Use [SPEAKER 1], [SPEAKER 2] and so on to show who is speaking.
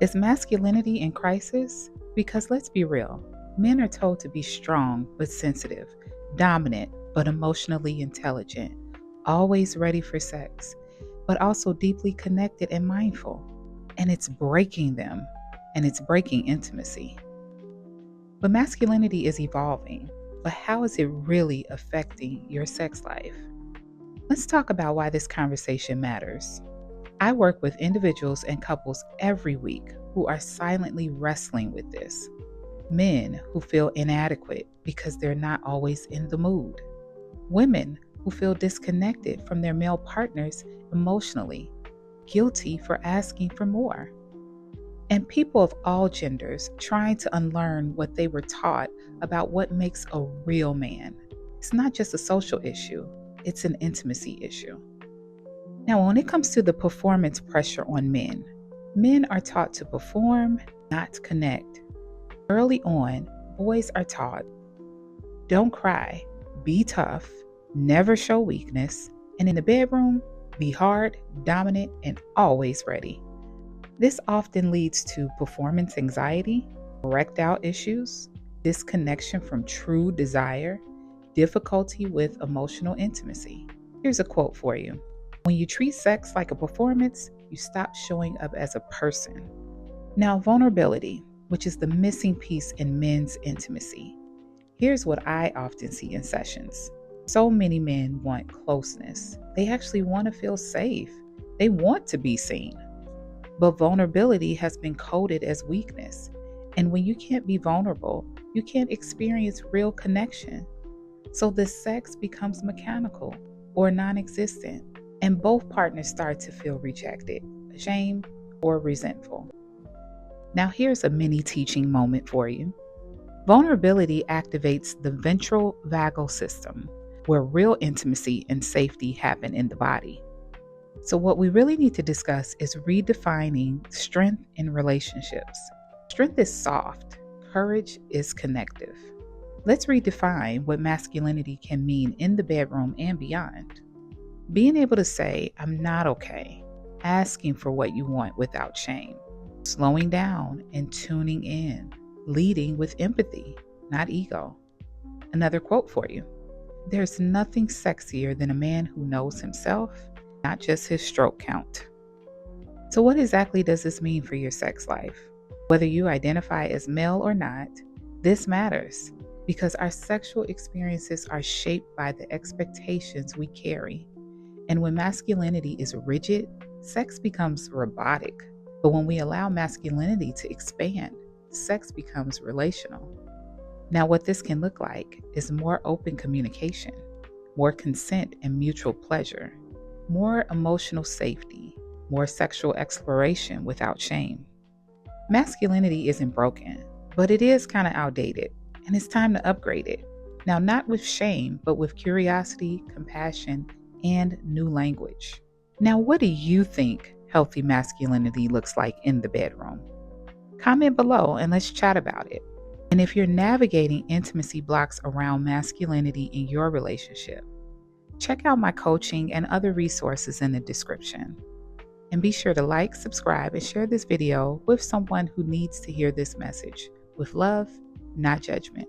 [SPEAKER 1] Is masculinity in crisis? Because let's be real, men are told to be strong but sensitive, dominant but emotionally intelligent, always ready for sex, but also deeply connected and mindful. And it's breaking them, and it's breaking intimacy. But masculinity is evolving. But how is it really affecting your sex life? Let's talk about why this conversation matters. I work with individuals and couples every week who are silently wrestling with this. Men who feel inadequate because they're not always in the mood. Women who feel disconnected from their male partners emotionally, guilty for asking for more. And people of all genders trying to unlearn what they were taught about what makes a real man. It's not just a social issue, it's an intimacy issue. Now, when it comes to the performance pressure on men, men are taught to perform, not connect. Early on, boys are taught, don't cry, be tough, never show weakness, and in the bedroom, be hard, dominant, and always ready. This often leads to performance anxiety, erect out issues, disconnection from true desire, difficulty with emotional intimacy. Here's a quote for you. When you treat sex like a performance, you stop showing up as a person. Now, vulnerability, which is the missing piece in men's intimacy. Here's what I often see in sessions. So many men want closeness. They actually want to feel safe. They want to be seen. But vulnerability has been coded as weakness. And when you can't be vulnerable, you can't experience real connection. So the sex becomes mechanical or non-existent, and both partners start to feel rejected, ashamed, or resentful. Now here's a mini teaching moment for you. Vulnerability activates the ventral vagal system, where real intimacy and safety happen in the body. So what we really need to discuss is redefining strength in relationships. Strength is soft, courage is connective. Let's redefine what masculinity can mean in the bedroom and beyond. Being able to say, I'm not okay, asking for what you want without shame, slowing down and tuning in, leading with empathy, not ego. Another quote for you. There's nothing sexier than a man who knows himself, not just his stroke count. So what exactly does this mean for your sex life? Whether you identify as male or not, this matters because our sexual experiences are shaped by the expectations we carry. And when masculinity is rigid, sex becomes robotic. But when we allow masculinity to expand, sex becomes relational. Now, what this can look like is more open communication, more consent and mutual pleasure, more emotional safety, more sexual exploration without shame. Masculinity isn't broken, but it is kind of outdated, and it's time to upgrade it. Now, not with shame, but with curiosity, compassion, and new language. Now, what do you think healthy masculinity looks like in the bedroom? Comment below and let's chat about it. And if you're navigating intimacy blocks around masculinity in your relationship, check out my coaching and other resources in the description. And be sure to like, subscribe, and share this video with someone who needs to hear this message with love, not judgment.